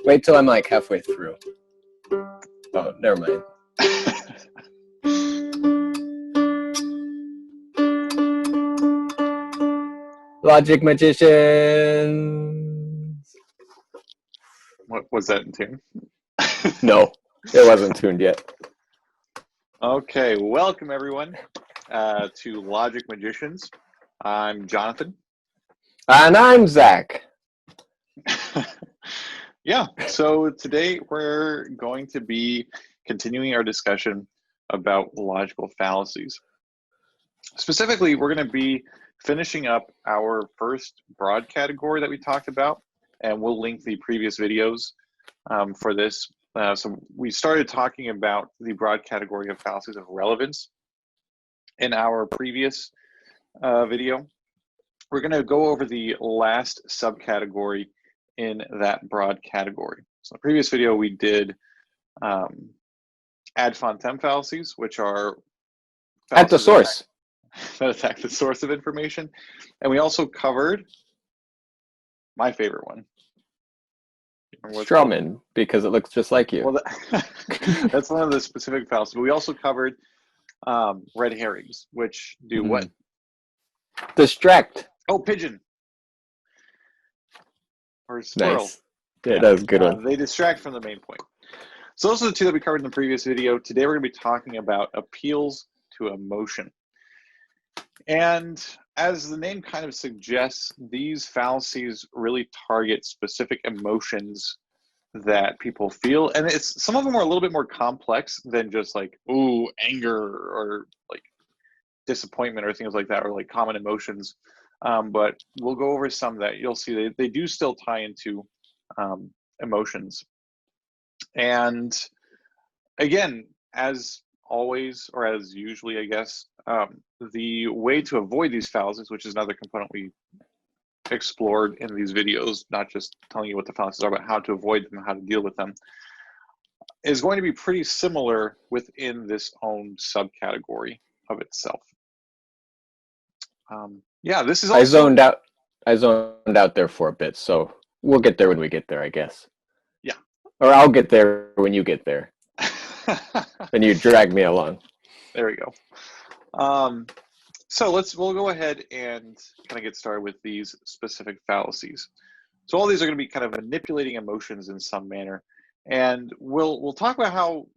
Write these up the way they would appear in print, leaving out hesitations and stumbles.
Wait till I'm like halfway through. Oh, never mind. Logic magicians. What was that in tune? No, it wasn't tuned yet. Okay, welcome everyone to Logic Magicians. I'm Jonathan. And I'm Zach. Yeah, so today we're going to be continuing our discussion about logical fallacies. Specifically, we're going to be finishing up our first broad category that we talked about, and we'll link the previous videos for this. So we started talking about the broad category of fallacies of relevance in our previous video. We're going to go over the last subcategory in that broad category. So in the previous video, we did ad fontem fallacies, which are At the source. that attack the source of information. And we also covered my favorite one. Strawman, because it looks just like you. Well, that's one of the specific fallacies. But we also covered red herrings, which do what? Distract. Oh, pigeon. Or squirrel. Nice. Yeah, that was a good one. They distract from the main point. So those are the two that we covered in the previous video. Today we're going to be talking about appeals to emotion. And as the name kind of suggests, these fallacies really target specific emotions that people feel. And some of them are a little bit more complex than just like, ooh, anger or like disappointment or things like that, or like common emotions. But we'll go over some that you'll see they do still tie into emotions. And again, as always, or as usually, I guess, the way to avoid these fallacies, which is another component we explored in these videos, not just telling you what the fallacies are, but how to avoid them, how to deal with them, is going to be pretty similar within this own subcategory of itself. Yeah, this is also... I zoned out there for a bit, so we'll get there when we get there, I guess. Yeah. Or I'll get there when you get there. And you drag me along. There we go. So we'll go ahead and kind of get started with these specific fallacies. So all these are going to be kind of manipulating emotions in some manner, and we'll talk about how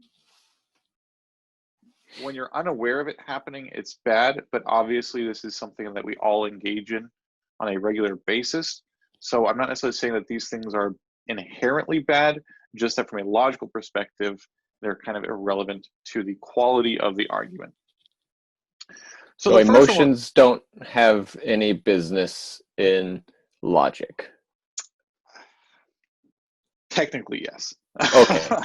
when you're unaware of it happening, it's bad, but obviously this is something that we all engage in on a regular basis. So I'm not necessarily saying that these things are inherently bad, just that from a logical perspective, they're kind of irrelevant to the quality of the argument. So emotions don't have any business in logic. Technically, yes. Okay.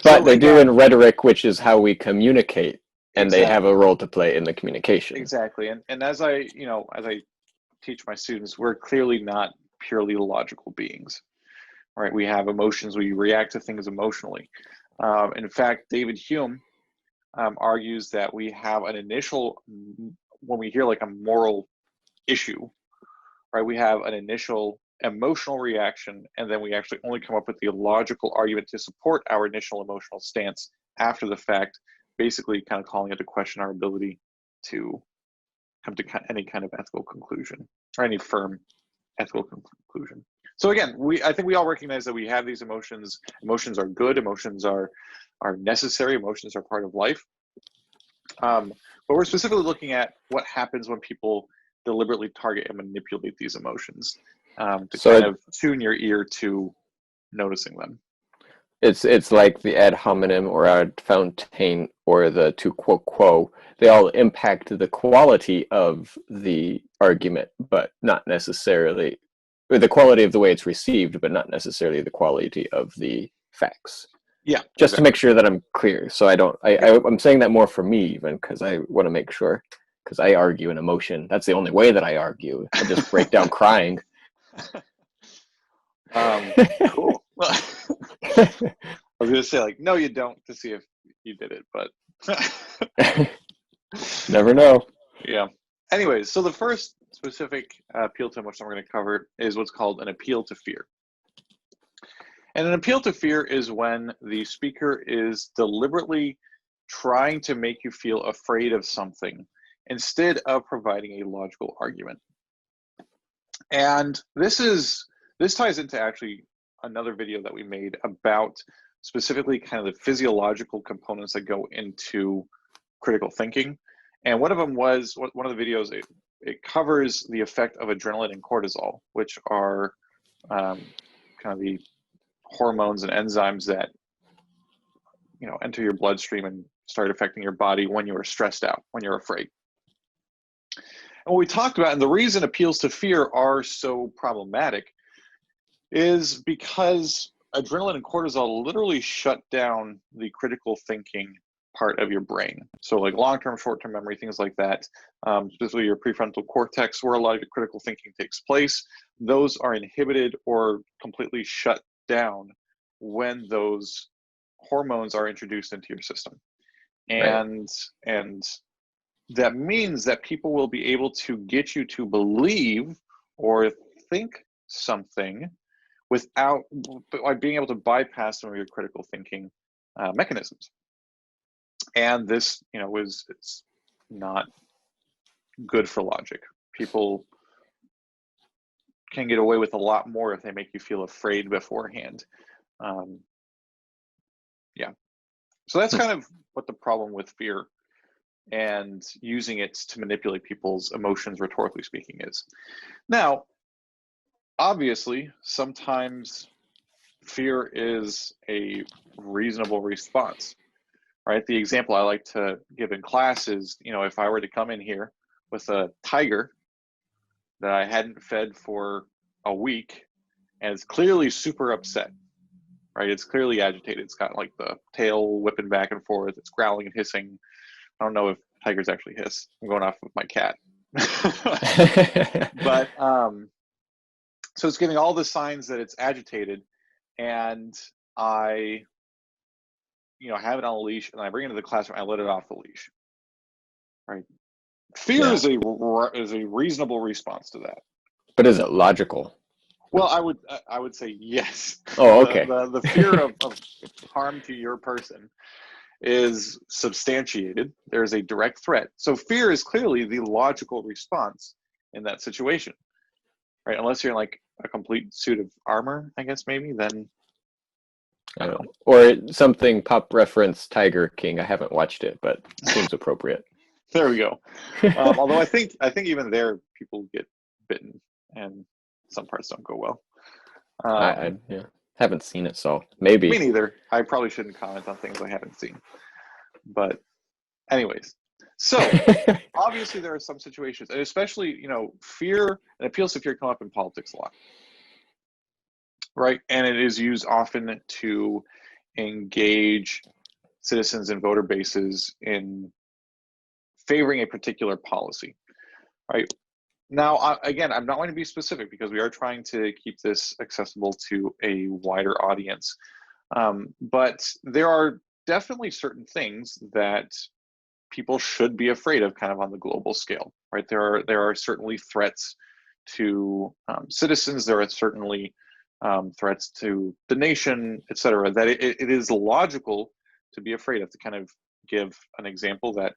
But they do in rhetoric, which is how we communicate, and exactly. They have a role to play in the communication. Exactly. And as I teach my students, we're clearly not purely logical beings, right? We have emotions. We react to things emotionally. In fact, David Hume argues that we have an initial, when we hear like a moral issue, right, we have an initial emotional reaction, and then we actually only come up with the logical argument to support our initial emotional stance after the fact, basically kind of calling into question our ability to come to any kind of ethical conclusion or any firm ethical conclusion. So again, I think we all recognize that we have these emotions. Emotions are good. Emotions are necessary. Emotions are part of life. But we're specifically looking at what happens when people deliberately target and manipulate these emotions to kind of tune your ear to noticing them. It's like the ad hominem or ad fontaine or the tu quo. They all impact the quality of the argument, but not necessarily, or the quality of the way it's received, but not necessarily the quality of the facts. Yeah. Just to make sure that I'm clear. So I'm saying that more for me even, because I want to make sure, because I argue an emotion. That's the only way that I argue. I just break down crying. Cool. I was gonna say like, no, you don't, to see if you did it, but never know. Yeah. Anyways, so the first specific appeal to emotion we're going to cover is what's called an appeal to fear. And an appeal to fear is when the speaker is deliberately trying to make you feel afraid of something instead of providing a logical argument. And this ties into actually another video that we made about specifically kind of the physiological components that go into critical thinking. And one of them was, one of the videos, it covers the effect of adrenaline and cortisol, which are kind of the hormones and enzymes that enter your bloodstream and start affecting your body when you are stressed out, when you're afraid. And what we talked about, and the reason appeals to fear are so problematic, is because adrenaline and cortisol literally shut down the critical thinking part of your brain. So like long-term, short-term memory, things like that, specifically your prefrontal cortex, where a lot of your critical thinking takes place, those are inhibited or completely shut down when those hormones are introduced into your system. And that means that people will be able to get you to believe or think something without being able to bypass some of your critical thinking mechanisms. And this, is not good for logic. People can get away with a lot more if they make you feel afraid beforehand. Yeah. So that's kind of what the problem with fear and using it to manipulate people's emotions, rhetorically speaking, is. Now, obviously, sometimes fear is a reasonable response, right? The example I like to give in class is, if I were to come in here with a tiger that I hadn't fed for a week and it's clearly super upset, right? It's clearly agitated. It's got like the tail whipping back and forth. It's growling and hissing. I don't know if tigers actually hiss. I'm going off of my cat. But so it's giving all the signs that it's agitated, and I have it on a leash and I bring it into the classroom. I let it off the leash, right? Fear is a reasonable response to that. But is it logical? Well, I would say yes. Oh, okay. The fear of harm to your person is substantiated. There's a direct threat. So fear is clearly the logical response in that situation, right? Unless you're in like a complete suit of armor, I guess maybe, then I don't know. Or something pop reference Tiger King. I haven't watched it, but it seems appropriate. There we go. Although I think even there people get bitten and some parts don't go well. I haven't seen it, so maybe. Me neither. I probably shouldn't comment on things I haven't seen. But anyways, so obviously there are some situations, and especially, fear and appeals to fear come up in politics a lot, right? And it is used often to engage citizens and voter bases in favoring a particular policy, right? Now, again, I'm not going to be specific because we are trying to keep this accessible to a wider audience. But there are definitely certain things that people should be afraid of kind of on the global scale, right? There are certainly threats to citizens. There are certainly threats to the nation, et cetera, that it is logical to be afraid of. To kind of give an example that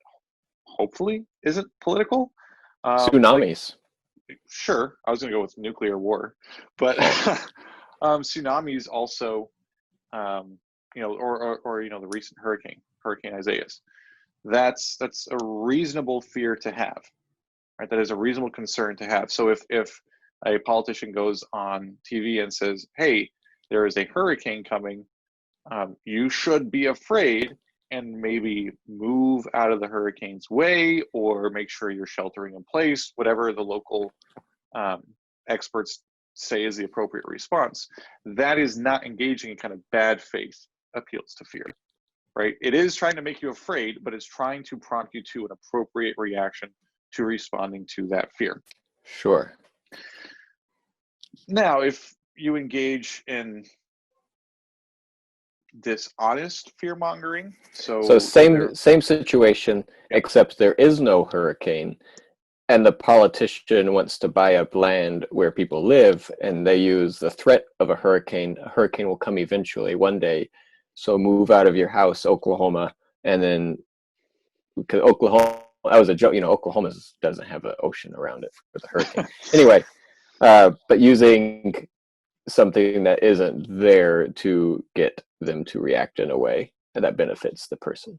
hopefully isn't political. Tsunamis. Sure, I was going to go with nuclear war, but tsunamis also, or the recent Hurricane Isaias. That's a reasonable fear to have, right? That is a reasonable concern to have. So if a politician goes on TV and says, "Hey, there is a hurricane coming, you should be afraid," and maybe move out of the hurricane's way or make sure you're sheltering in place, whatever the local experts say is the appropriate response, that is not engaging in kind of bad faith appeals to fear, right? It is trying to make you afraid, but it's trying to prompt you to an appropriate reaction to responding to that fear. Sure. Now, if you engage in dishonest fear mongering, so same situation, except there is no hurricane, and the politician wants to buy up land where people live, and they use the threat of a hurricane. A hurricane will come eventually one day, so move out of your house, Oklahoma, and then because Oklahoma, that was a joke. Oklahoma doesn't have an ocean around it for the hurricane. Anyway, but using something that isn't there to get them to react in a way that benefits the person.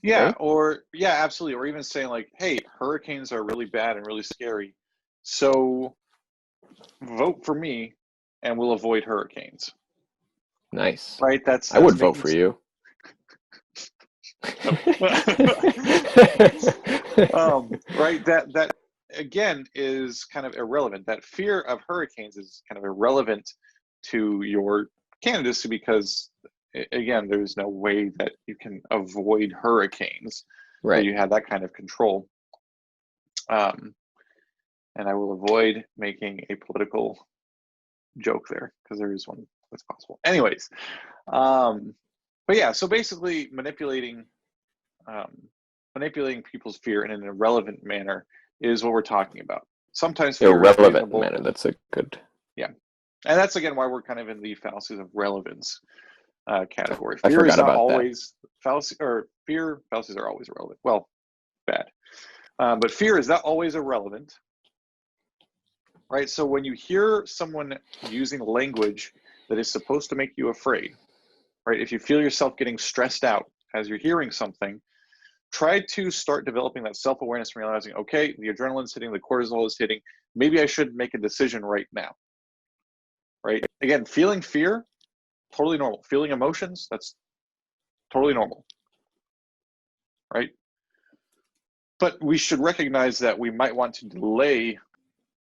Yeah, Right? or yeah, absolutely. Or even saying like, hey, hurricanes are really bad and really scary. So vote for me and we'll avoid hurricanes. Nice. Right? I That's would vote making for you. right, that again is kind of irrelevant. That fear of hurricanes is kind of irrelevant to your candidacy because again, there's no way that you can avoid hurricanes. Right. You have that kind of control. And I will avoid making a political joke there because there is one that's possible. Anyways, but yeah, so basically manipulating people's fear in an irrelevant manner is what we're talking about. Sometimes fear irrelevant is reasonable. manner. That's a good. Yeah, and that's again why we're kind of in the fallacies of relevance category. I Fear forgot is not about always fallacies are always irrelevant. Well, bad, but fear is not always irrelevant. Right. So when you hear someone using language that is supposed to make you afraid, right? If you feel yourself getting stressed out as you're hearing something, try to start developing that self-awareness and realizing, okay, the adrenaline's hitting, the cortisol is hitting. Maybe I should make a decision right now. Right? Again, feeling fear, totally normal. Feeling emotions, that's totally normal. Right? But we should recognize that we might want to delay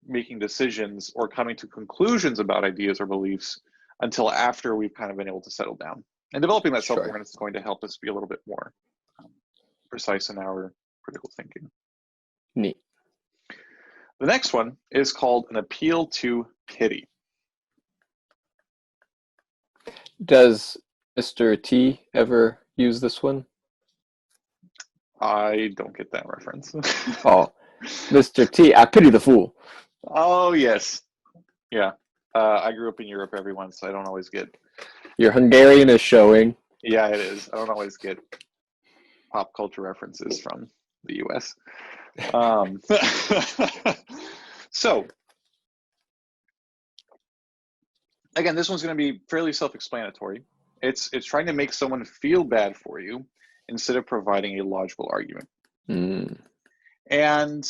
making decisions or coming to conclusions about ideas or beliefs until after we've kind of been able to settle down. And developing that self-awareness is going to help us be a little bit more precise in our critical thinking. Neat. The next one is called an appeal to pity. Does Mr. T ever use this one? I don't get that reference. Oh, Mr. T, I pity the fool. Oh, yes. Yeah. I grew up in Europe, everyone, so I don't always get... Your Hungarian is showing. Yeah, it is. I don't always get pop culture references from the US. So, again, this one's going to be fairly self-explanatory. It's trying to make someone feel bad for you instead of providing a logical argument. And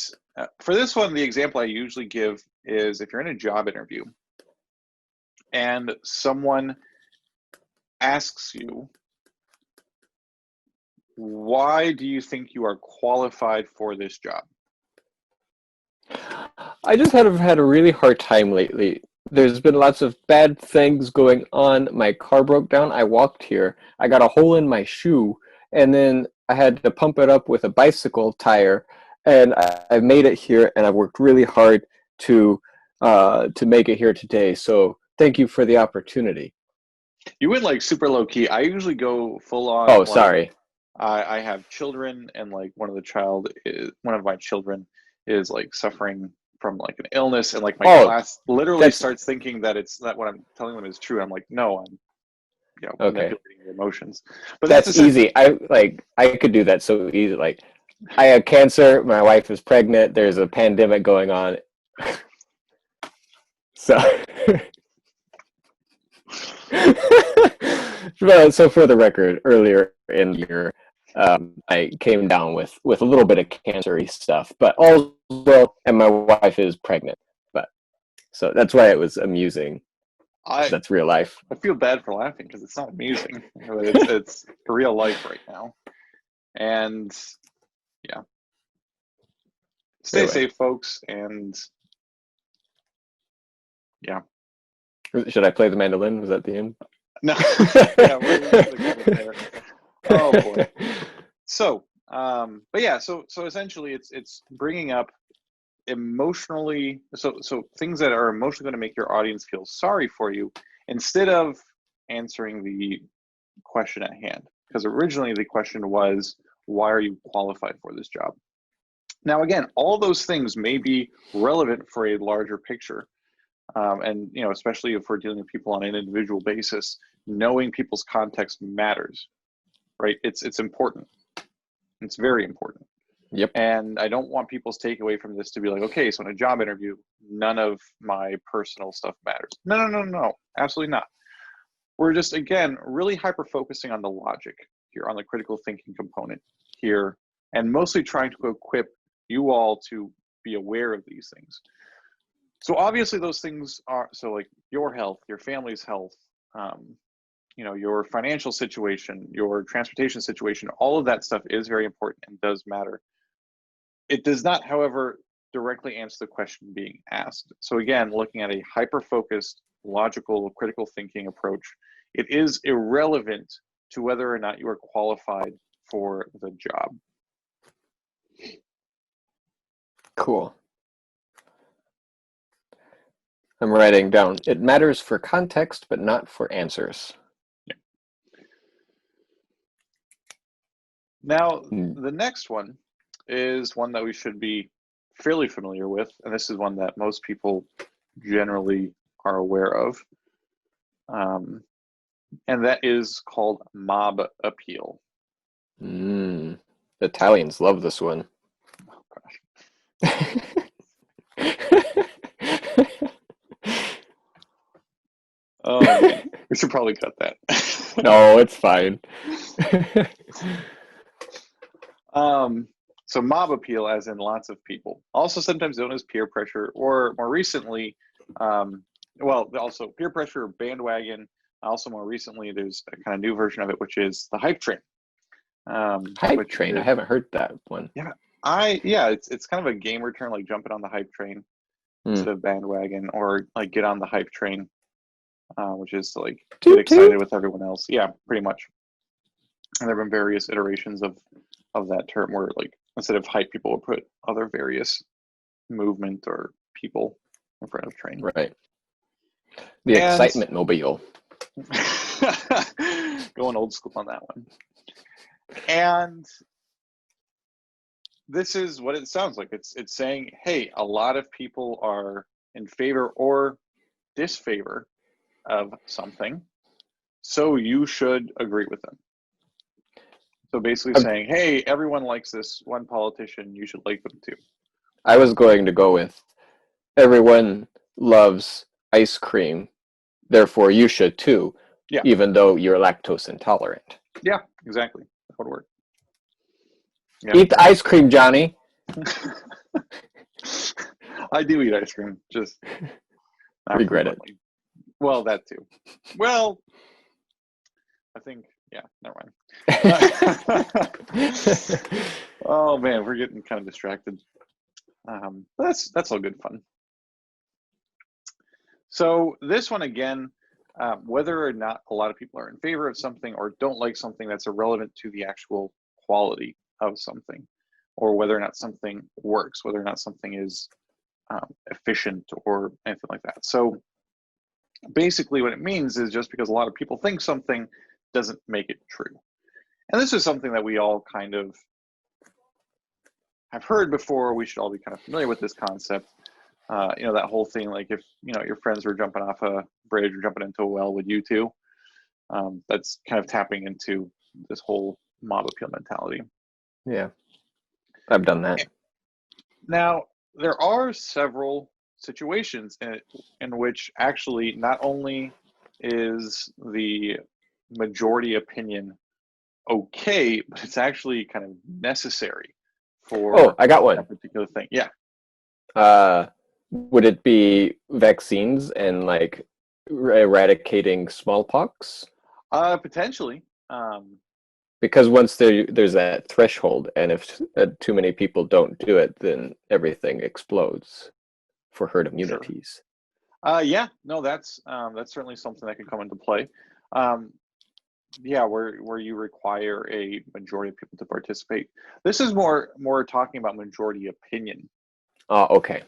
for this one, the example I usually give is if you're in a job interview and someone asks you, why do you think you are qualified for this job? I just have had a really hard time lately. There's been lots of bad things going on. My car broke down. I walked here. I got a hole in my shoe, and then I had to pump it up with a bicycle tire. And I've made it here, and I've worked really hard to make it here today. So thank you for the opportunity. You went like super low key. I usually go full on. Oh, sorry. I have children, and like one of my children is like suffering from like an illness, and like my class literally starts thinking that what I'm telling them is true. I'm like, no, I'm manipulating your emotions. But that's easy. I could do that so easy. Like, I have cancer. My wife is pregnant. There's a pandemic going on. So, so for the record, earlier in the year, I came down with a little bit of cancer-y stuff, but all well, and my wife is pregnant. But so that's why it was amusing. That's real life. I feel bad for laughing because it's not amusing. It's real life right now, and yeah. Stay safe, folks, and yeah. Should I play the mandolin? Was that the end? No. Yeah, we're there. Oh boy. So, but yeah, so essentially, it's bringing up emotionally, so things that are emotionally going to make your audience feel sorry for you instead of answering the question at hand. Because originally the question was, why are you qualified for this job? Now, again, all those things may be relevant for a larger picture. And, especially if we're dealing with people on an individual basis, knowing people's context matters, right? It's important. It's very important. Yep. And I don't want people's takeaway from this to be like, okay, so in a job interview, none of my personal stuff matters. No, absolutely not. We're just, again, really hyper-focusing on the logic here, on the critical thinking component here, and mostly trying to equip you all to be aware of these things. So obviously those things are, so like your health, your family's health, your financial situation, your transportation situation, all of that stuff is very important and does matter. It does not, however, directly answer the question being asked. So again, looking at a hyper-focused, logical, critical thinking approach, it is irrelevant to whether or not you are qualified for the job. Cool. I'm writing down, it matters for context, but not for answers. Yeah. Now, the next one is one that we should be fairly familiar with, and this is one that most people generally are aware of. And that is called mob appeal. Italians love this one. Oh, gosh. Oh, man. We should probably cut that. No, it's fine. So mob appeal, as in lots of people, also sometimes known as peer pressure, or more recently, also peer pressure, bandwagon. Also, more recently, there's a kind of new version of it, which is the hype train. Hype train. I haven't heard that one. Yeah, it's kind of a gamer term, like jumping on the hype train instead of bandwagon, or like get on the hype train, which is to like get excited with everyone else. Yeah, pretty much. And there have been various iterations of that term where, like, instead of hype, people will put other various movement or people in front of train. Right. The excitement mobile. Going old school on that one. And this is what it sounds like. It's saying, hey, a lot of people are in favor or disfavor of something, so you should agree with them. So basically saying, hey, everyone likes this one politician, you should like them too. I was going to go with, everyone loves ice cream, therefore you should too, even though you're lactose intolerant. Yeah, exactly. That would work. Yeah. Eat the ice cream, Johnny. I do eat ice cream, just regret it. Well, that too. Well, I think, never mind. Oh man, we're getting kind of distracted. That's all good fun. So this one again, whether or not a lot of people are in favor of something or don't like something, that's irrelevant to the actual quality of something, or whether or not something works, whether or not something is efficient or anything like that. So basically what it means is just because a lot of people think something doesn't make it true. And this is something that we all kind of have heard before. We should all be kind of familiar with this concept. That whole thing, like if, your friends were jumping off a bridge or jumping into a well, would you too? That's kind of tapping into this whole mob appeal mentality. Yeah, I've done that. Now, there are several situations in which actually not only is the majority opinion okay, but it's actually kind of necessary for I got one. that particular thing. Yeah. Would it be vaccines and like eradicating smallpox? Potentially. Because once there's that threshold, and if too many people don't do it, then everything explodes for herd immunities. Sure. That's certainly something that can come into play. Where you require a majority of people to participate. This is more talking about majority opinion. Okay.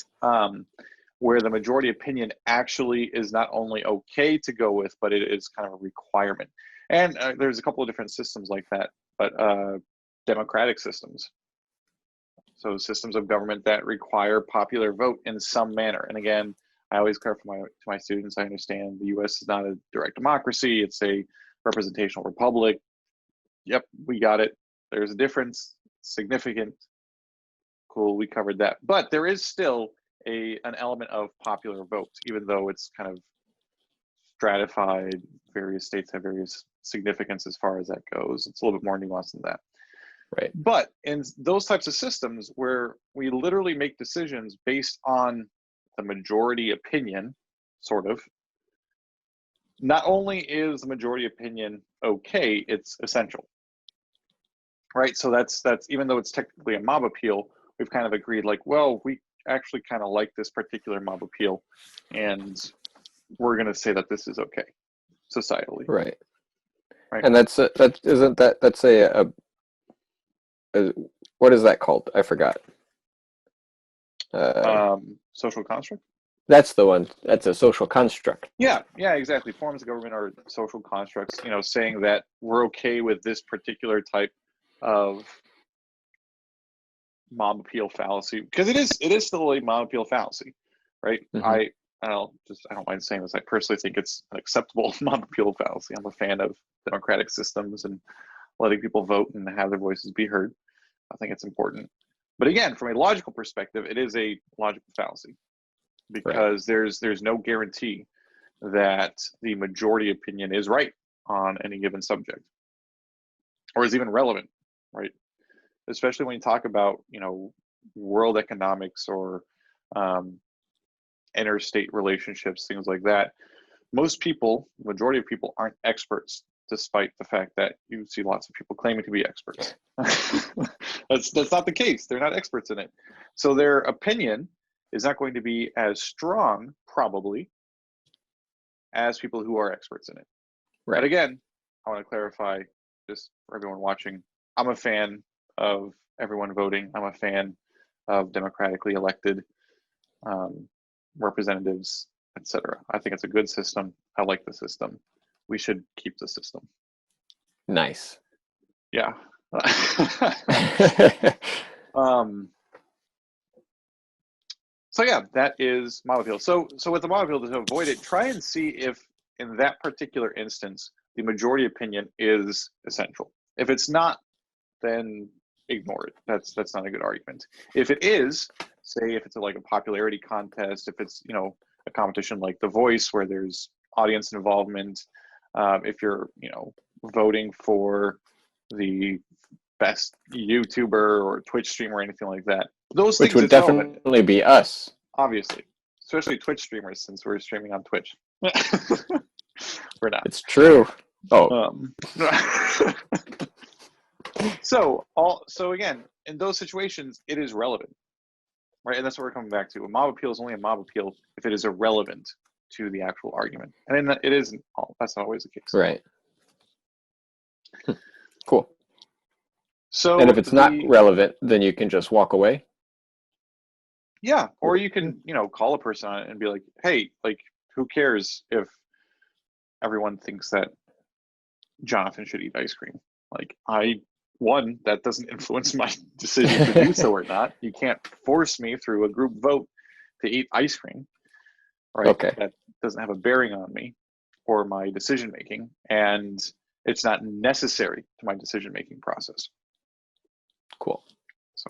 Where the majority opinion actually is not only okay to go with, but it is kind of a requirement. And there's a couple of different systems like that, but democratic systems. So systems of government that require popular vote in some manner. And again, I always clarify to my students, I understand the US is not a direct democracy, it's a representational republic. Yep, we got it. There's a difference, significant. Cool, we covered that. But there is still an element of popular vote, even though it's kind of stratified. Various states have various significance as far as that goes. It's a little bit more nuanced than that. Right. But in those types of systems where we literally make decisions based on the majority opinion, sort of, not only is the majority opinion okay, it's essential. Right? So that's even though it's technically a mob appeal, we've kind of agreed like, well, we actually kind of like this particular mob appeal, and we're going to say that this is okay societally. Right. Right. And that's a what is that called? I forgot. Social construct. That's the one. That's a social construct. Yeah, exactly. Forms of government are social constructs, saying that we're okay with this particular type of mob appeal fallacy, because it is still a mob appeal fallacy, right? Mm-hmm. I don't mind saying this. I personally think it's an acceptable mob appeal fallacy. I'm a fan of democratic systems and letting people vote and have their voices be heard. I think it's important. But again, from a logical perspective, it is a logical fallacy, because Right. there's no guarantee that the majority opinion is right on any given subject, or is even relevant, right? Especially when you talk about world economics or interstate relationships, things like that. Most people, majority of people, aren't experts, despite the fact that you see lots of people claiming to be experts. That's not the case. They're not experts in it. So their opinion is not going to be as strong, probably, as people who are experts in it. Right. But again, I want to clarify, just for everyone watching, I'm a fan of everyone voting. I'm a fan of democratically elected representatives, etc. I think it's a good system. I like the system. We should keep the system. Nice. Yeah. So yeah, that is mob appeal. So with the mob appeal, to avoid it, try and see if in that particular instance the majority opinion is essential. If it's not, then ignore it. That's not a good argument. If it is, say if it's like a popularity contest, if it's a competition like The Voice where there's audience involvement, if you're voting for the best YouTuber or Twitch streamer or anything like that, those Which things would it's relevant, definitely be us. obviously, especially Twitch streamers, since we're streaming on Twitch. We're not. It's true. Oh. So again, in those situations, it is relevant, right? And that's what we're coming back to. A mob appeal is only a mob appeal if it is irrelevant to the actual argument, and it isn't. That's not always the case. Right. Cool. So, and if it's not relevant, then you can just walk away. Yeah, or you can call a person on it and be like, hey, like, who cares if everyone thinks that Jonathan should eat ice cream? Like, that doesn't influence my decision to do so or not. You can't force me through a group vote to eat ice cream, right? Okay. That doesn't have a bearing on me or my decision making, and it's not necessary to my decision making process. Cool.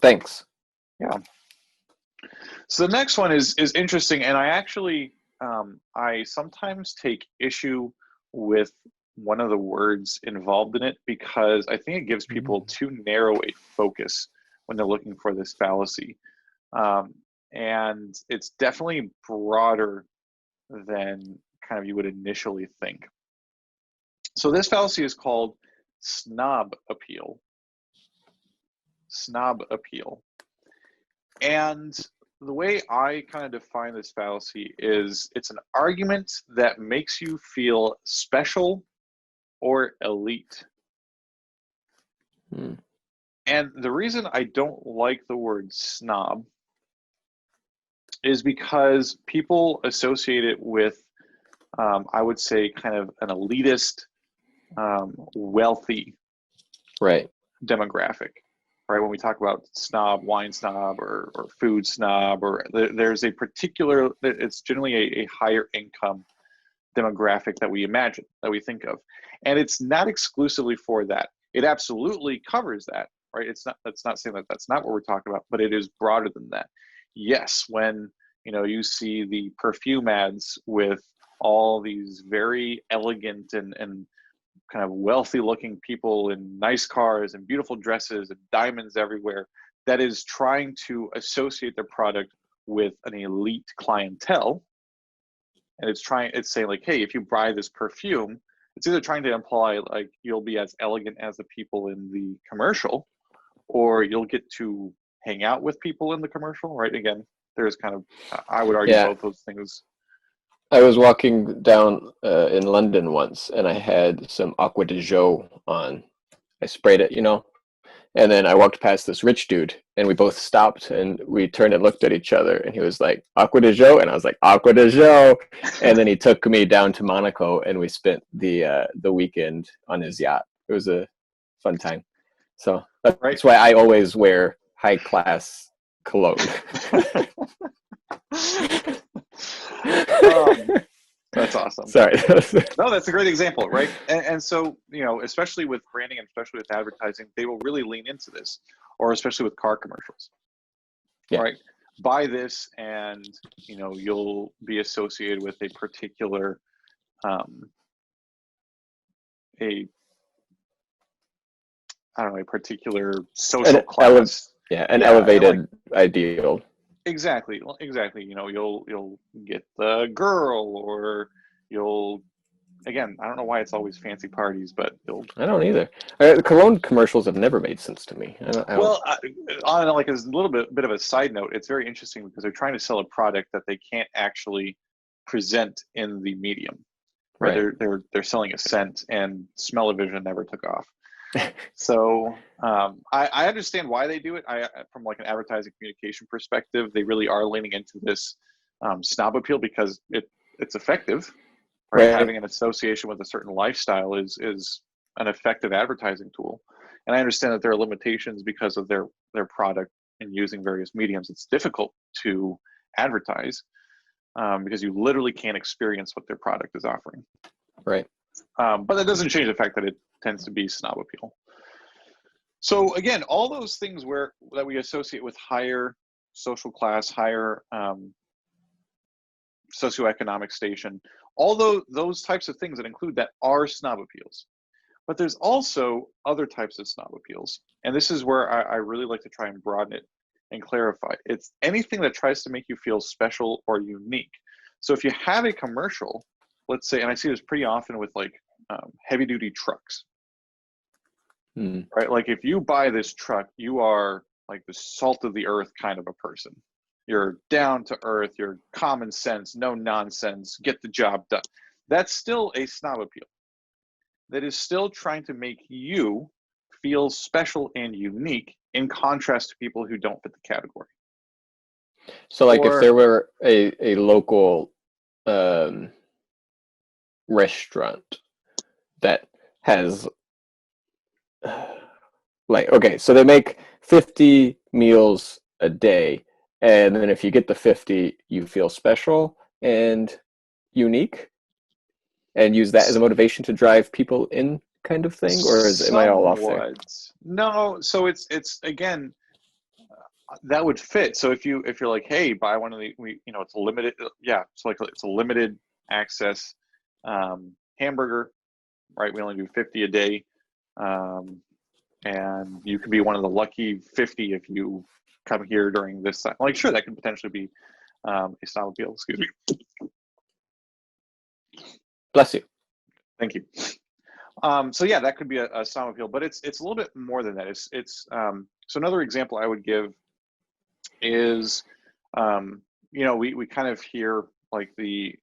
Thanks. Yeah. So the next one is interesting, and I actually I sometimes take issue with one of the words involved in it, because I think it gives people too narrow a focus when they're looking for this fallacy, and it's definitely broader than kind of you would initially think. So this fallacy is called Snob Appeal. Snob Appeal. And the way I kind of define this fallacy is it's an argument that makes you feel special or elite. And the reason I don't like the word snob is because people associate it with, I would say, kind of an elitist, wealthy right demographic. right? When we talk about snob, wine snob, or food snob, or there's a particular, it's generally a higher income demographic that we imagine, that we think of. And it's not exclusively for that. It absolutely covers that, right? That's not saying that that's not what we're talking about, but it is broader than that. Yes, when you see the perfume ads with all these very elegant and kind of wealthy looking people in nice cars and beautiful dresses and diamonds everywhere, that is trying to associate their product with an elite clientele. And it's saying like, hey, if you buy this perfume, it's either trying to imply like you'll be as elegant as the people in the commercial, or you'll get to hang out with people in the commercial, right? Again, there's kind of, I would argue both those things. I was walking down in London once, and I had some Aqua de Jo on. I sprayed it, and then I walked past this rich dude, and we both stopped, and we turned and looked at each other, and he was like, Aqua de Jo, and I was like, Aqua de Jo, and then he took me down to Monaco, and we spent the weekend on his yacht. It was a fun time. So that's why I always wear high class cologne. That's awesome. Sorry. No, that's a great example, right? And so, especially with branding and especially with advertising, they will really lean into this, or especially with car commercials, right? Buy this and, you'll be associated with a particular, a particular social class. An elevated ideal. Exactly. You'll get the girl, or you'll, again, I don't know why it's always fancy parties, but I don't either. The cologne commercials have never made sense to me. Well, on like as a little bit of a side note, it's very interesting because they're trying to sell a product that they can't actually present in the medium. Right? They're selling a scent, and smell-o-vision never took off. So I understand why they do it. From like an advertising communication perspective, they really are leaning into this snob appeal because it's effective. Right? Having an association with a certain lifestyle is an effective advertising tool. And I understand that there are limitations because of their product and using various mediums. It's difficult to advertise because you literally can't experience what their product is offering. Right. But that doesn't change the fact that it tends to be snob appeal. So again, all those things that we associate with higher social class, higher socioeconomic station, all those types of things that include that are snob appeals. But there's also other types of snob appeals. And this is where I really like to try and broaden it and clarify. It's anything that tries to make you feel special or unique. So if you have a commercial, let's say, and I see this pretty often with like heavy duty trucks, right? Like if you buy this truck, you are like the salt of the earth kind of a person. You're down to earth, you're common sense, no nonsense, get the job done. That's still a snob appeal. That is still trying to make you feel special and unique in contrast to people who don't fit the category. So like if there were a local restaurant that has so they make 50 meals a day, and then if you get the 50, you feel special and unique, and use that as a motivation to drive people in, kind of thing, or am I all off there? No, so it's again that would fit. So if you're like, hey, buy one of the, it's a limited, so like it's a limited access hamburger, right? We only do 50 a day. And you could be one of the lucky 50 if you come here during this time. Like, sure, that could potentially be a snob appeal. Excuse me. Bless you. Thank you. So yeah, that could be a snob appeal, but it's a little bit more than that. So another example I would give is, we kind of hear like the,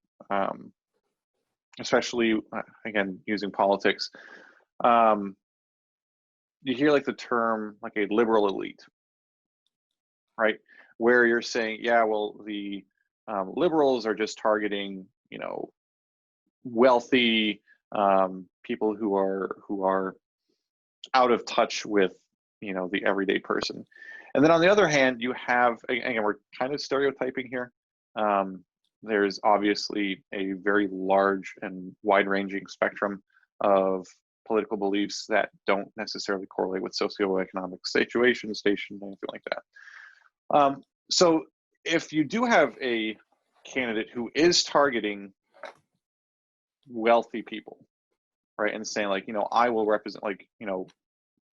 especially again using politics. You hear like the term like a liberal elite, right? Where you're saying, yeah, well, the liberals are just targeting, wealthy people who are out of touch with, the everyday person. And then on the other hand, you have, again, we're kind of stereotyping here. There's obviously a very large and wide-ranging spectrum of political beliefs that don't necessarily correlate with socioeconomic situation, anything like that. So if you do have a candidate who is targeting wealthy people, right, and saying like, I will represent, like,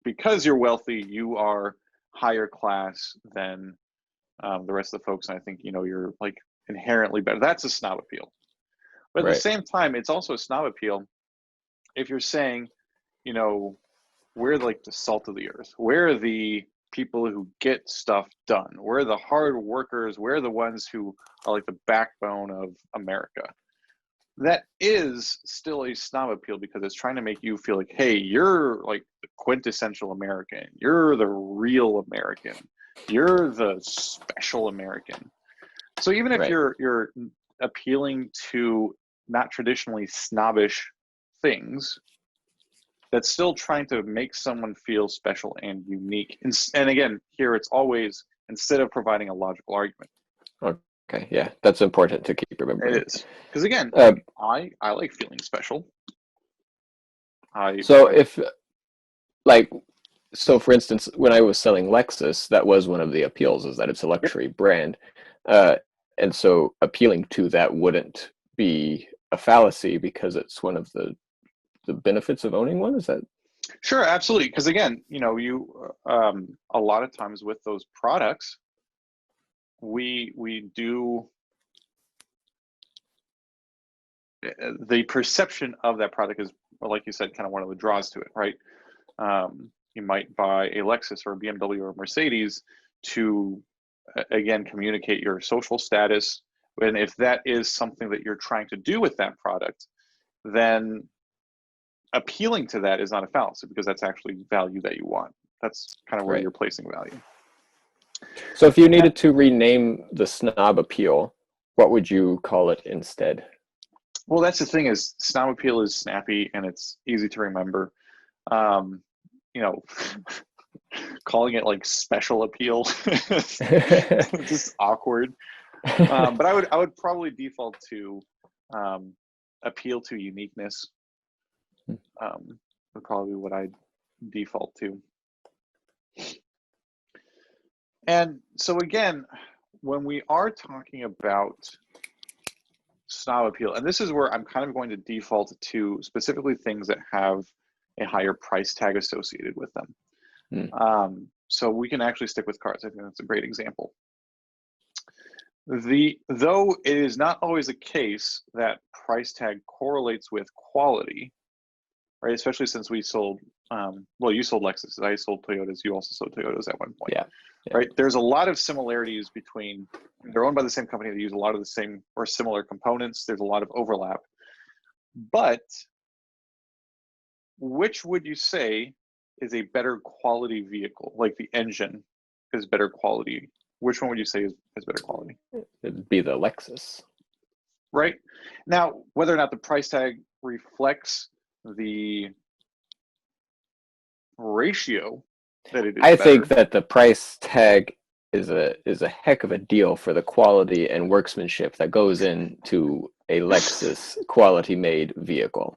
because you're wealthy, you are higher class than the rest of the folks, and I think you're like inherently better. That's a snob appeal. But at the same time, it's also a snob appeal if you're saying, we're like the salt of the earth. We're the people who get stuff done. We're the hard workers. We're the ones who are like the backbone of America. That is still a snob appeal because it's trying to make you feel like, hey, you're like the quintessential American. You're the real American. You're the special American. So even if you're appealing to not traditionally snobbish things, that's still trying to make someone feel special and unique. And again, here it's always instead of providing a logical argument. Okay, yeah, that's important to keep remembering. It is. Because again, I like feeling special. So for instance, when I was selling Lexus, that was one of the appeals, is that it's a luxury brand. And so appealing to that wouldn't be a fallacy because it's one of the benefits of owning one. Is that? Sure, absolutely. Because again, you a lot of times with those products, we do the perception of that product is, like you said, kind of one of the draws to it, right? You might buy a Lexus or a BMW or a Mercedes to, again, communicate your social status. And if that is something that you're trying to do with that product, then appealing to that is not a fallacy because that's actually value that you want. That's kind of where you're placing value. So if you needed to rename the Snob Appeal, what would you call it instead? Well, that's the thing is Snob Appeal is snappy and it's easy to remember. Calling it like special appeal is just awkward. But I would probably default to appeal to uniqueness. Would probably be what I'd default to. And so again, when we are talking about snob appeal, and this is where I'm kind of going to default to specifically things that have a higher price tag associated with them. So we can actually stick with cars. I think that's a great example. Though it is not always the case that price tag correlates with quality, right? Especially since we sold, well, you sold Lexus, I sold Toyotas, you also sold Toyotas at one point. Yeah. Right? There's a lot of similarities between, they're owned by the same company, they use a lot of the same or similar components, there's a lot of overlap. But which would you say is a better quality vehicle? Like the engine is better quality. Which one would you say is better quality? It'd be the Lexus. Right? Now, whether or not the price tag reflects the ratio that it is I better. think that the price tag is a heck of a deal for the quality and workmanship that goes into a Lexus quality made vehicle.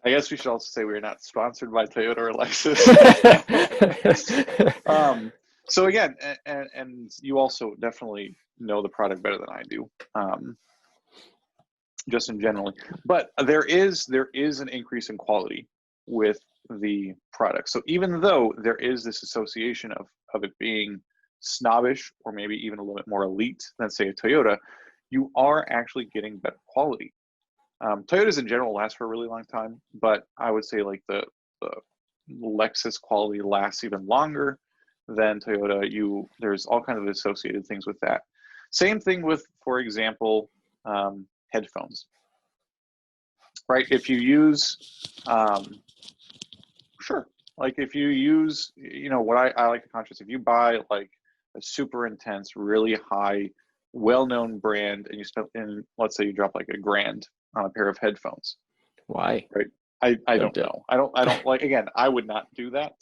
I guess we should also say we're not sponsored by Toyota or Lexus. So again, and you also definitely know the product better than I do, just in general. But there is an increase in quality with the product. So even though there is this association of it being snobbish or maybe even a little bit more elite than say a Toyota, you are actually getting better quality. Toyotas in general last for a really long time, but I would say like the Lexus quality lasts even longer than Toyota. There's all kinds of associated things with that. Same thing with, for example, headphones. Right? If you use, sure, like if you use, what I like to contrast, if you buy like a super intense, really high, well-known brand, and you spend, let's say you drop like $1,000 on a pair of headphones. Why? Right. I don't know. I don't like, again, I would not do that.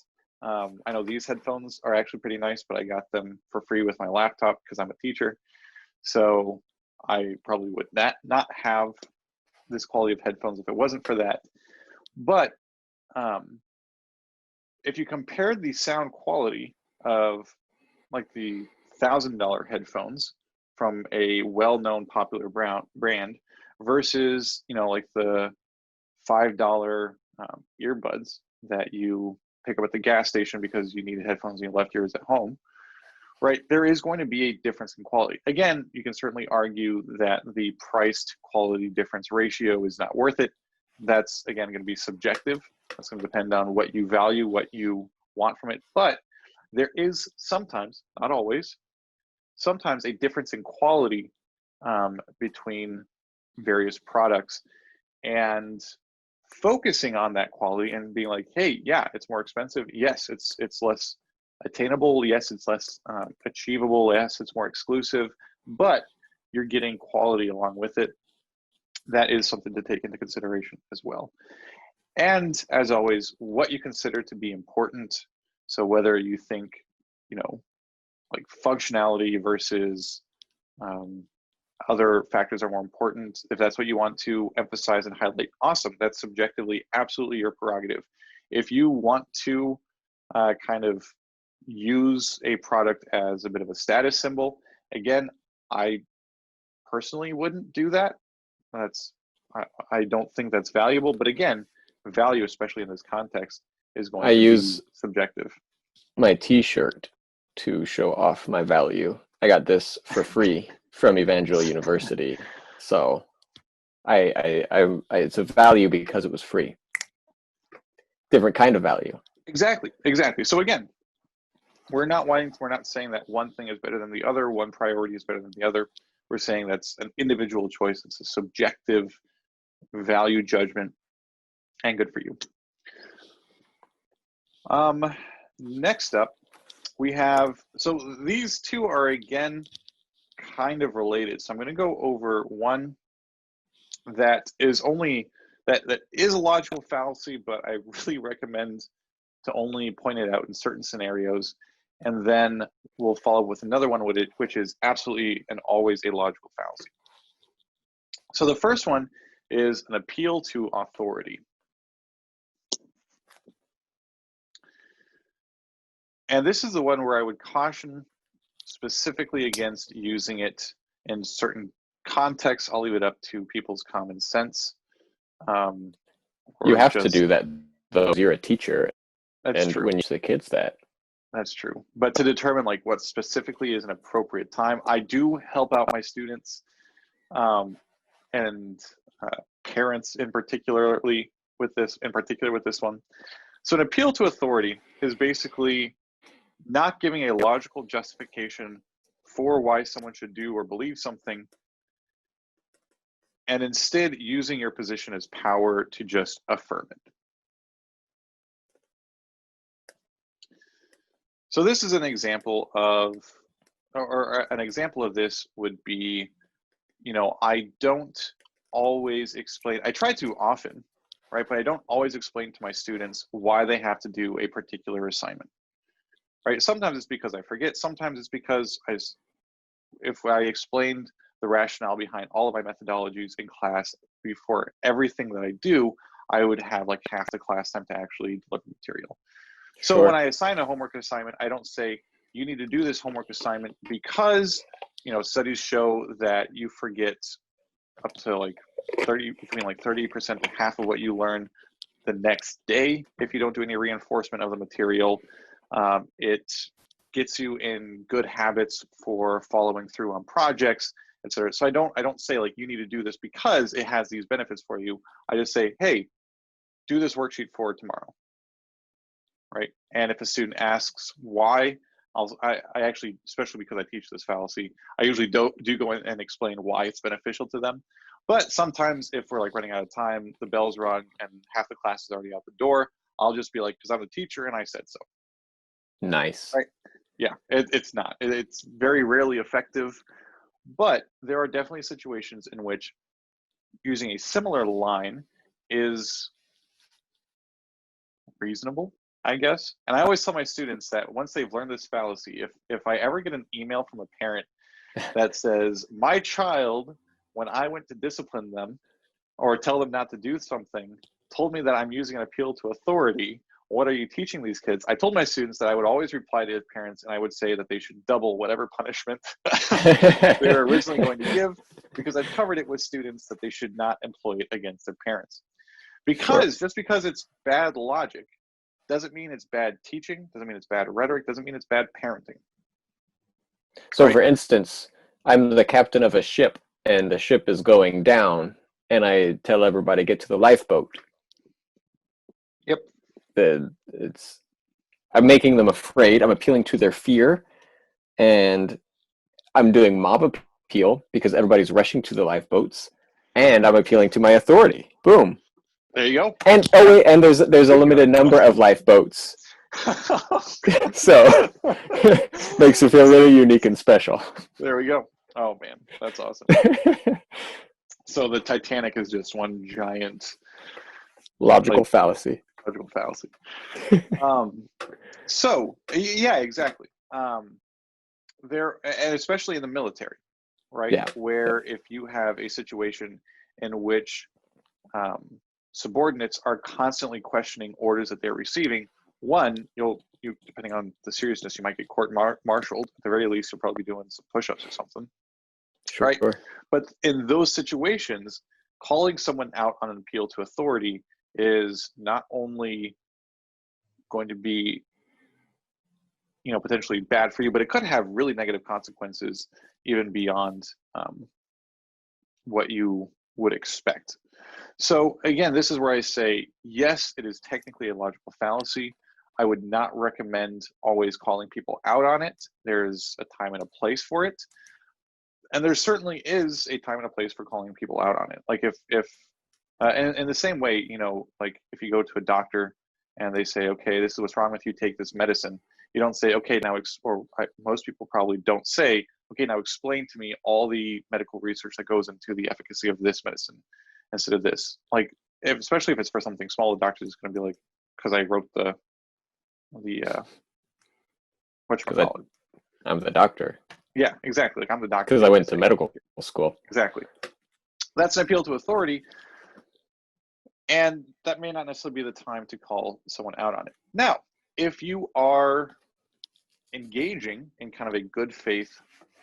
I know these headphones are actually pretty nice, but I got them for free with my laptop because I'm a teacher. So I probably would not have this quality of headphones if it wasn't for that. But if you compared the sound quality of like the $1,000 headphones from a well-known popular brand versus, you know, like the $5 earbuds that you pick up at the gas station because you needed headphones and you left yours at home, right? There is going to be a difference in quality. Again, you can certainly argue that the price to quality difference ratio is not worth it. That's, again, going to be subjective. That's going to depend on what you value, what you want from it. But there is sometimes, not always, sometimes a difference in quality between various products, and focusing on that quality and being like, hey, yeah, it's more expensive. Yes, it's less attainable. Yes, it's less achievable. Yes, it's more exclusive, but you're getting quality along with it. That is something to take into consideration as well. And as always, what you consider to be important. So whether you think, you know, like functionality versus other factors are more important, if that's what you want to emphasize and highlight, awesome. That's subjectively absolutely your prerogative. If you want to kind of use a product as a bit of a status symbol, again, I personally wouldn't do that. I don't think that's valuable, but again, value, especially in this context, is going I to be use subjective. my t-shirt to show off my value. I got this for free from Evangel University. So it's a value because it was free. Different kind of value. Exactly. So again, we're not saying that one thing is better than the other, one priority is better than the other. We're saying that's an individual choice. It's a subjective value judgment, and good for you. Next up, we have, so these two are again kind of related. So I'm going to go over one that is only that is a logical fallacy, but I really recommend to only point it out in certain scenarios, and then we'll follow with another one with it, which is absolutely and always a logical fallacy. So the first one is an appeal to authority. And this is the one where I would caution specifically against using it in certain contexts. I'll leave it up to people's common sense. You have to do that, though. You're a teacher. That's and true. when you teach the kids that. That's true. But to determine like what specifically is an appropriate time, I do help out my students and parents in particular with this one. So an appeal to authority is basically not giving a logical justification for why someone should do or believe something, and instead using your position as power to just affirm it. So this is an example of, or an example of this would be, you know, I don't always explain, I try to often, right? But I don't always explain to my students why they have to do a particular assignment, right? Sometimes it's because I forget. Sometimes it's because if I explained the rationale behind all of my methodologies in class before everything that I do, I would have like half the class time to actually deliver material. So Sure. when I assign a homework assignment, I don't say, you need to do this homework assignment because, you know, studies show that you forget up to like 30% to half of what you learn the next day if you don't do any reinforcement of the material. It gets you in good habits for following through on projects, etc. So I don't say like you need to do this because it has these benefits for you. I just say, hey, do this worksheet for tomorrow. Right. And if a student asks why, I actually, especially because I teach this fallacy, I usually do go in and explain why it's beneficial to them. But sometimes if we're like running out of time, the bell's rung and half the class is already out the door, I'll just be like, because I'm the teacher and I said so. Nice. Right. Yeah, it's not. It's very rarely effective, but there are definitely situations in which using a similar line is reasonable. I guess. And I always tell my students that once they've learned this fallacy, if I ever get an email from a parent that says, my child, when I went to discipline them or tell them not to do something, told me that I'm using an appeal to authority, what are you teaching these kids? I told my students that I would always reply to parents and I would say that they should double whatever punishment they were originally going to give, because I've covered it with students that they should not employ it against their parents. Because Sure. just because it's bad logic doesn't mean it's bad teaching, doesn't mean it's bad rhetoric, doesn't mean it's bad parenting. So, Right? for instance, I'm the captain of a ship, and the ship is going down, and I tell everybody get to the lifeboat. Yep. I'm making them afraid. I'm appealing to their fear, and I'm doing mob appeal because everybody's rushing to the lifeboats, and I'm appealing to my authority. Boom. There you go. And oh wait, and there's a limited number of lifeboats, so makes you feel really unique and special. There we go. Oh man, that's awesome. So the Titanic is just one giant Logical fallacy. logical fallacy. So yeah, exactly. There, and especially in the military, right? Yeah. Where if you have a situation in which subordinates are constantly questioning orders that they're receiving, one, you depending on the seriousness, you might get court-martialed. At the very least, you'll probably be doing some push-ups or something. Sure. Right? But in those situations, calling someone out on an appeal to authority is not only going to be, potentially bad for you, but it could have really negative consequences even beyond what you would expect. So again, this is where I say, yes, it is technically a logical fallacy. I would not recommend always calling people out on it. There's a time and a place for it. And there certainly is a time and a place for calling people out on it. Like and in the same way, like if you go to a doctor and they say, okay, this is what's wrong with you, take this medicine. You don't say, okay, now, most people probably don't say, okay, now explain to me all the medical research that goes into the efficacy of this medicine instead of this. Like, especially if it's for something small, the doctor's just going to be like, because I wrote whatchamacallit. I'm the doctor. Yeah, exactly. Like I'm the doctor. Because I went to medical school. Exactly. That's an appeal to authority. And that may not necessarily be the time to call someone out on it. Now, if you are engaging in kind of a good faith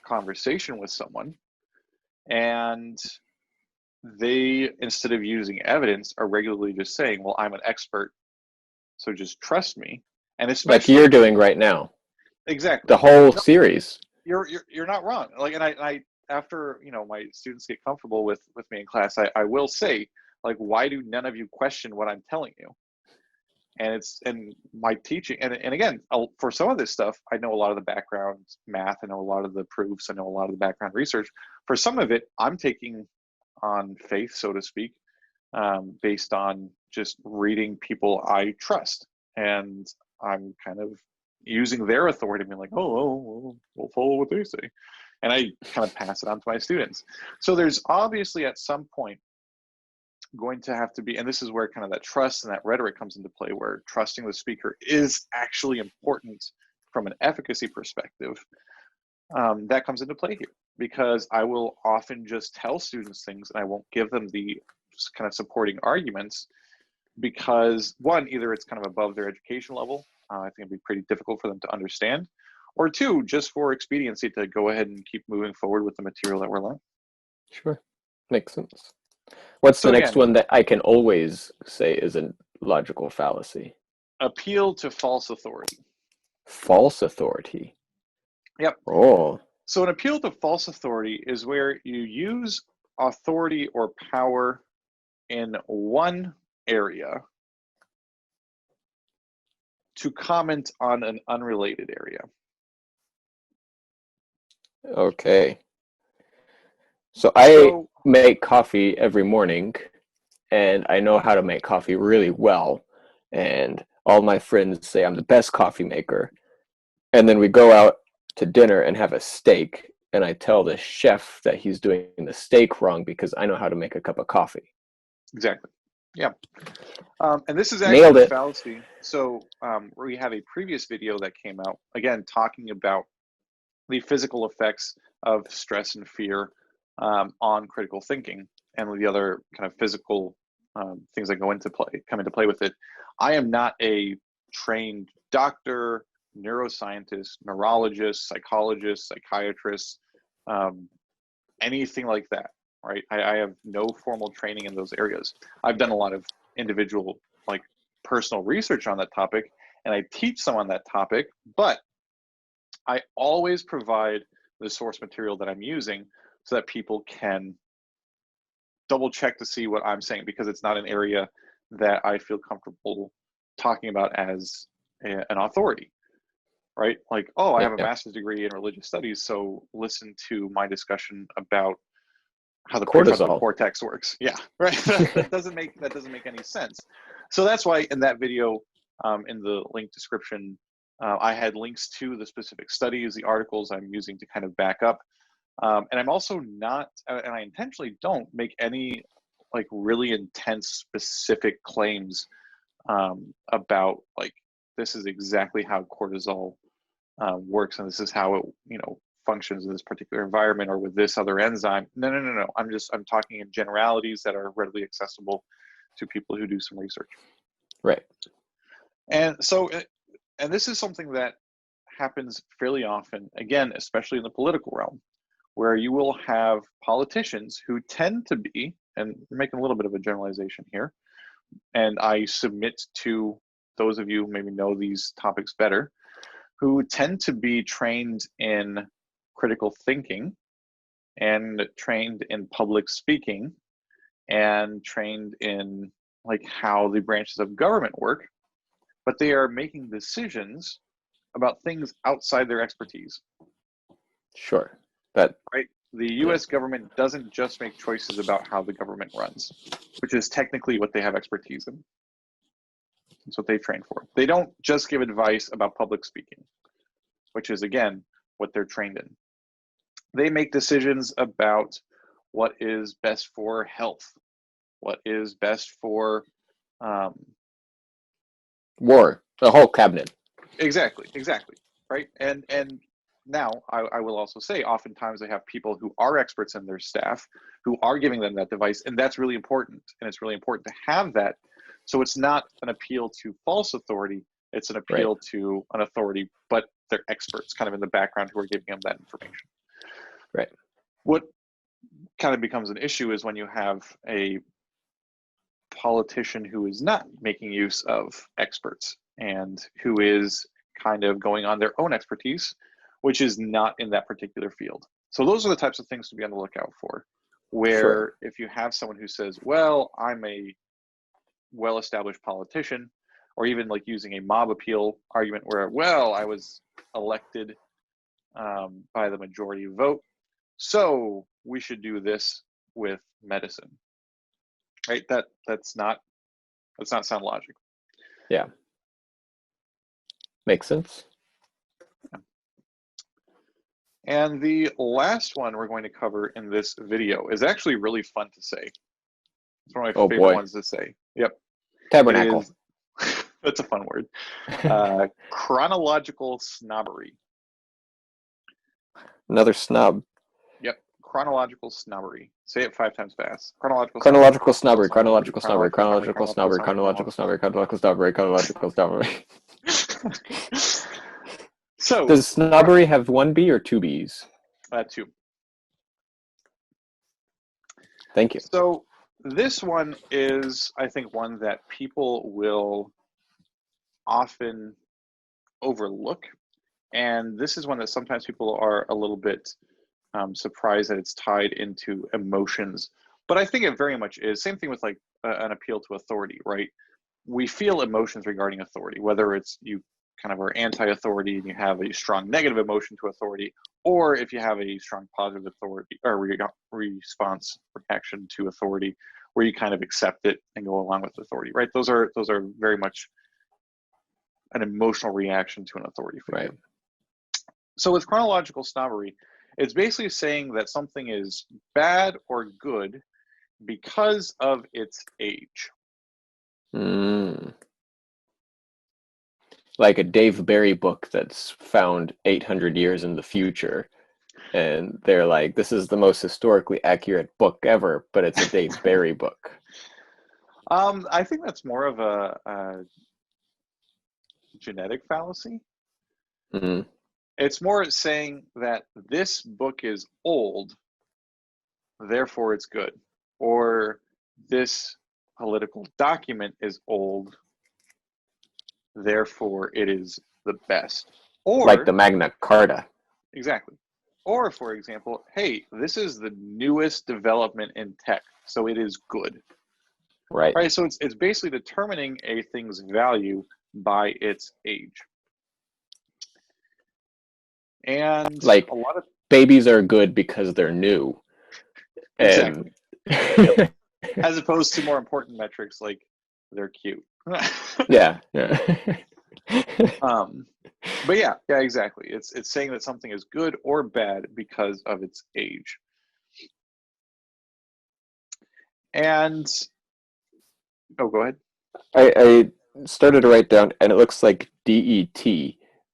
conversation with someone and they, instead of using evidence, are regularly just saying, well, I'm an expert, so just trust me. And especially like you're doing right now. Exactly. The whole series. You're not wrong. Like, and I after my students get comfortable with me in class, I will say, like, why do none of you question what I'm telling you? And my teaching, and again, for some of this stuff, I know a lot of the background math, I know a lot of the proofs, I know a lot of the background research. For some of it, I'm taking on faith, so to speak, based on just reading people I trust, and I'm kind of using their authority to be like, oh, we'll follow what they say, and I kind of pass it on to my students. So there's obviously at some point going to have to be, and this is where kind of that trust and that rhetoric comes into play, where trusting the speaker is actually important from an efficacy perspective. That comes into play here, because I will often just tell students things and I won't give them the kind of supporting arguments, because one, either it's kind of above their education level, I think it'd be pretty difficult for them to understand, or two, just for expediency to go ahead and keep moving forward with the material that we're learning. Sure, makes sense. What's the next one that I can always say is a logical fallacy? Appeal to false authority. False authority. Yep. Oh. So an appeal to false authority is where you use authority or power in one area to comment on an unrelated area. Okay. So I make coffee every morning, and I know how to make coffee really well. And all my friends say I'm the best coffee maker. And then we go out to dinner and have a steak, and I tell the chef that he's doing the steak wrong because I know how to make a cup of coffee. Exactly. Yeah. And this is Nailed actually a it. fallacy. So we have a previous video that came out, again, talking about the physical effects of stress and fear on critical thinking and the other kind of physical things that come into play with it. I am not a trained doctor, neuroscientist, neurologist, psychologist, psychiatrist, anything like that, right? I have no formal training in those areas. I've done a lot of individual, like personal research on that topic, and I teach some on that topic, but I always provide the source material that I'm using so that people can double check to see what I'm saying, because it's not an area that I feel comfortable talking about as an authority, right? Like, oh, I have a Yeah. master's degree in religious studies, so listen to my discussion about how the prefrontal Cortisol. cortex works. Yeah, right. that doesn't make any sense. So that's why in that video, in the link description, I had links to the specific studies, the articles I'm using to kind of back up. And I'm also not, and I intentionally don't make any like really intense specific claims about like this is exactly how cortisol works and this is how it functions in this particular environment or with this other enzyme. No. I'm talking in generalities that are readily accessible to people who do some research. Right. And so, and this is something that happens fairly often, again, especially in the political realm, where you will have politicians who tend to be, and we're making a little bit of a generalization here, and I submit to those of you who maybe know these topics better, who tend to be trained in critical thinking and trained in public speaking and trained in like how the branches of government work, but they are making decisions about things outside their expertise. Sure. That. Right? The Yeah. US government doesn't just make choices about how the government runs, which is technically what they have expertise in. It's what they train for. They don't just give advice about public speaking, which is, again, what they're trained in. They make decisions about what is best for health, what is best for War. The whole cabinet. exactly, right? And now I will also say, oftentimes they have people who are experts in their staff who are giving them that advice, and that's really important. And it's really important to have that. So it's not an appeal to false authority, it's an appeal to an authority, but they're experts kind of in the background who are giving them that information. Right. What kind of becomes an issue is when you have a politician who is not making use of experts and who is kind of going on their own expertise, which is not in that particular field. So those are the types of things to be on the lookout for, where Sure. if you have someone who says, well, I'm a well-established politician, or even like using a mob appeal argument where, well, I was elected by the majority vote, so we should do this with medicine, right? That's not sound logical. Yeah. Makes sense. And the last one we're going to cover in this video is actually really fun to say. It's one of my favorite ones to say. Yep. Tabernacle. It is, that's a fun word. Chronological snobbery. Another snub. Yep. Chronological snobbery. Say it 5 times fast. Chronological Snobbery. Chronological snobbery. Chronological snobbery. Chronological snobbery. Chronological snobbery. Chronological snobbery. So does snobbery have 1 B or 2 B's? 2. Thank you. So this one is, I think, one that people will often overlook. And this is one that sometimes people are a little bit surprised that it's tied into emotions. But I think it very much is. Same thing with like an appeal to authority, right? We feel emotions regarding authority, whether it's you kind of are anti-authority and you have a strong negative emotion to authority, or if you have a strong positive authority or response reaction to authority, where you kind of accept it and go along with authority, right? Those are very much an emotional reaction to an authority figure. Right. So with chronological snobbery, it's basically saying that something is bad or good because of its age. Mm. Like a Dave Barry book that's found 800 years in the future. And they're like, this is the most historically accurate book ever, but it's a Dave Barry book. I think that's more of a genetic fallacy. Mm. It's more saying that this book is old, therefore it's good, or this political document is old, therefore it is the best. Like Or, the Magna Carta. exactly. Or, for example, hey, this is the newest development in tech, so it is good. Right. Right? So it's basically determining a thing's value by its age. And Like a lot of babies are good because they're new. And exactly. Yep. As opposed to more important metrics like they're cute. yeah. But yeah, exactly. It's saying that something is good or bad because of its age. And oh, go ahead. I started to write down, and it looks like DET,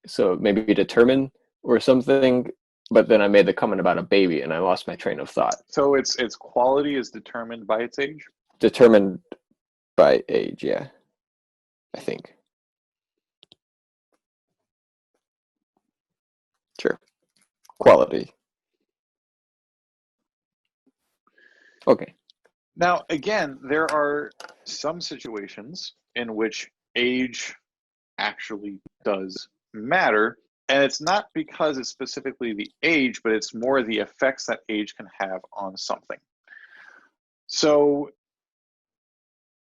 so maybe determine or something. But then I made the comment about a baby, and I lost my train of thought. So its quality is determined by its age. Determined by age, yeah, I think. Sure. Quality. Okay. Now, again, there are some situations in which age actually does matter. And it's not because it's specifically the age, but it's more the effects that age can have on something. So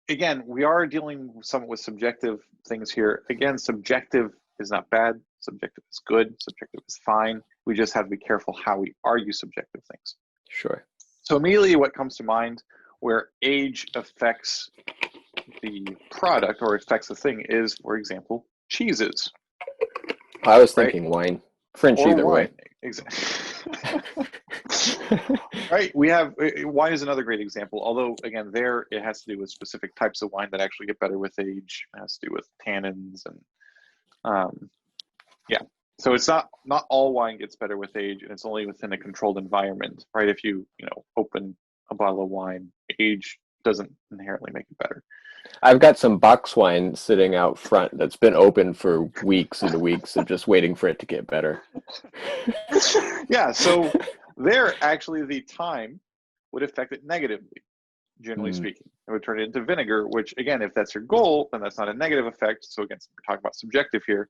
again, we are dealing somewhat with subjective things here. Again, subjective is not bad. Subjective is good. Subjective is fine. We just have to be careful how we argue subjective things. Sure. So immediately what comes to mind where age affects the product or affects the thing is, for example, cheeses. I was Right? thinking wine. French Or either wine. way. Exactly. Right. We have wine is another great example. Although again, there it has to do with specific types of wine that actually get better with age. It has to do with tannins and yeah. So it's not all wine gets better with age, and it's only within a controlled environment, right? If you open a bottle of wine, age doesn't inherently make it better. I've got some box wine sitting out front that's been open for weeks and weeks and just waiting for it to get better. Yeah, so there actually the time would affect it negatively, generally speaking. It would turn it into vinegar, which again, if that's your goal, then that's not a negative effect. So again, we're talking about subjective here.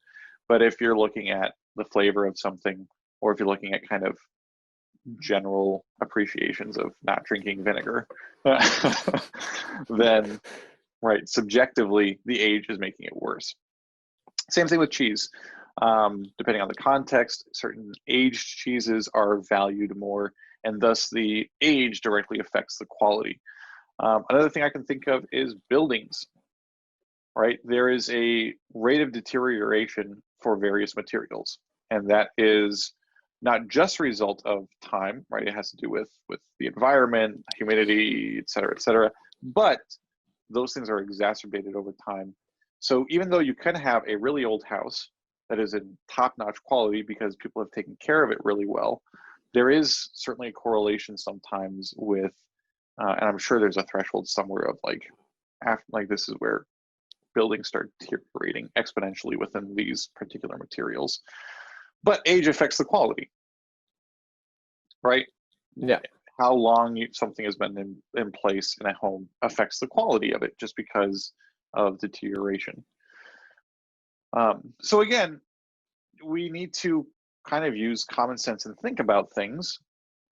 But if you're looking at the flavor of something, or if you're looking at kind of general appreciations of not drinking vinegar, then right, subjectively, the age is making it worse. Same thing with cheese. Depending on the context, certain aged cheeses are valued more, and thus the age directly affects the quality. Another thing I can think of is buildings, right? There is a rate of deterioration for various materials, and that is not just a result of time, right? It has to do with the environment, humidity, et cetera, but those things are exacerbated over time. So even though you can have a really old house that is in top-notch quality because people have taken care of it really well, there is certainly a correlation sometimes with, and I'm sure there's a threshold somewhere of like this is where buildings start deteriorating exponentially within these particular materials. But age affects the quality, right? Yeah. How long something has been in place in a home affects the quality of it just because of deterioration. So again, we need to kind of use common sense and think about things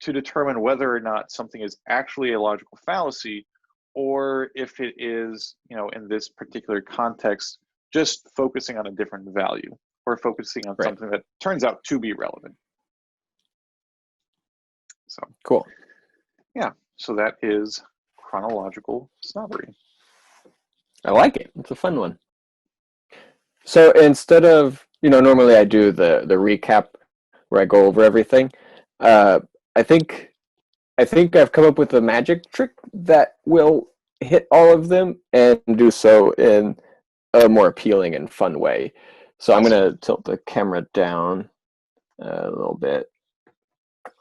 to determine whether or not something is actually a logical fallacy, or if it is, in this particular context, just focusing on a different value or focusing on something that turns out to be relevant. So cool. Yeah, so that is chronological snobbery. I like it. It's a fun one. So instead of, normally I do the recap where I go over everything. I think I've come up with a magic trick that will hit all of them and do so in a more appealing and fun way. So I'm Awesome. going to tilt the camera down a little bit.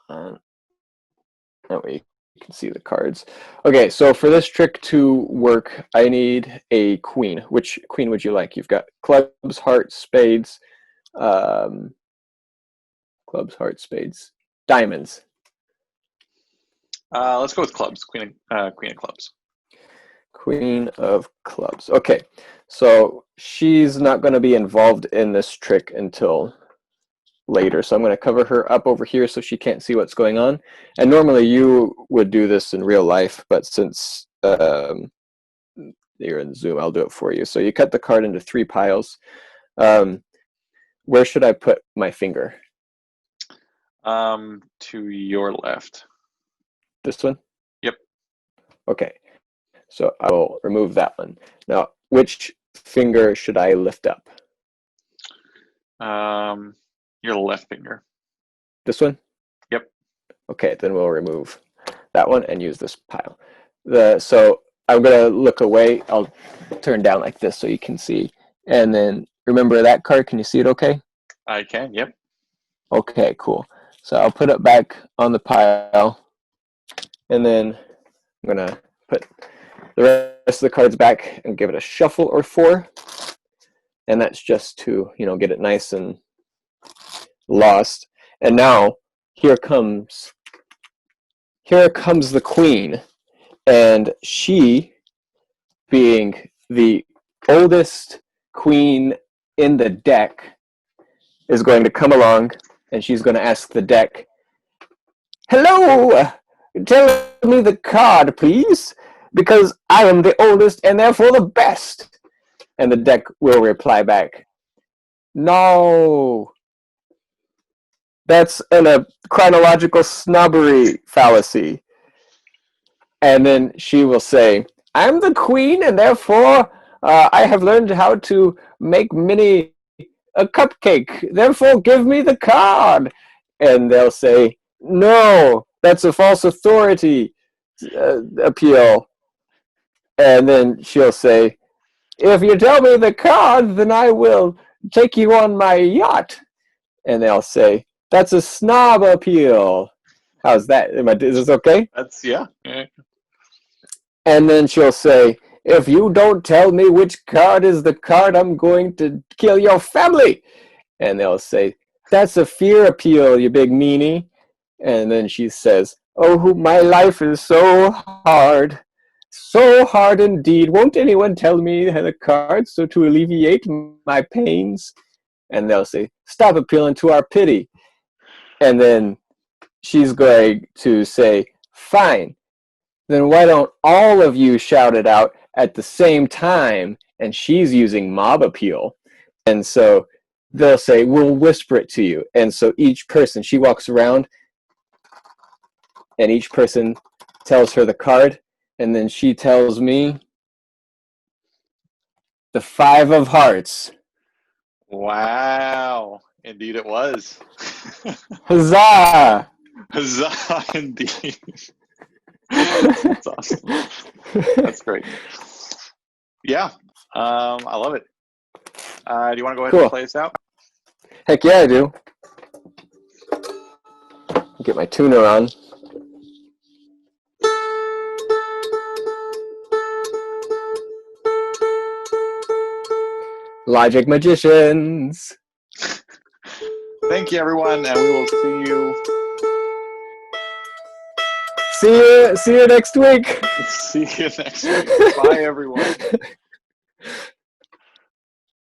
That way you can see the cards. Okay, so for this trick to work, I need a queen. Which queen would you like? You've got clubs, hearts, spades, clubs, hearts, spades, diamonds. Let's go with clubs. Queen of clubs. Queen of clubs. Okay, so she's not going to be involved in this trick until later. So I'm going to cover her up over here so she can't see what's going on. And normally you would do this in real life, but since you're in Zoom, I'll do it for you. So you cut the card into 3 piles. Where should I put my finger? To your left. This one? Yep. Okay. So I will remove that one. Now, which finger should I lift up? Your left finger. This one? Yep. Okay, then we'll remove that one and use this pile. So I'm going to look away. I'll turn down like this so you can see. And then remember that card. Can you see it okay? I can, yep. Okay, cool. So I'll put it back on the pile. And then I'm going to put the rest of the cards back and give it a shuffle or 4. And that's just to, get it nice and lost. And now here comes the queen, and she, being the oldest queen in the deck, is going to come along, and she's going to ask the deck, "Hello, tell me the card, please, because I am the oldest and therefore the best." And the deck will reply back, "No, that's a chronological snobbery fallacy." And then she will say, "I'm the queen, and therefore I have learned how to make a cupcake. Therefore, give me the card." And they'll say, "No, that's a false authority appeal." And then she'll say, "If you tell me the card, then I will take you on my yacht." And they'll say, "That's a snob appeal." How's that? Is this okay? That's, yeah. And then she'll say, "If you don't tell me which card is the card, I'm going to kill your family." And they'll say, "That's a fear appeal, you big meanie." And then she says, "Oh, my life is so hard indeed. Won't anyone tell me the cards so to alleviate my pains?" And they'll say, "Stop appealing to our pity." And then she's going to say, "Fine, then why don't all of you shout it out at the same time?" And she's using mob appeal. And so they'll say, "We'll whisper it to you." And so each person, she walks around, and each person tells her the card, and then she tells me the 5 of hearts. Wow. Indeed it was. Huzzah! Huzzah, indeed. That's awesome. That's great. Yeah, I love it. Do you want to go ahead and play this out? Heck yeah, I do. Get my tuner on. Logic magicians. Thank you, everyone, and we will see you. See you next week. See you next week. Bye, everyone.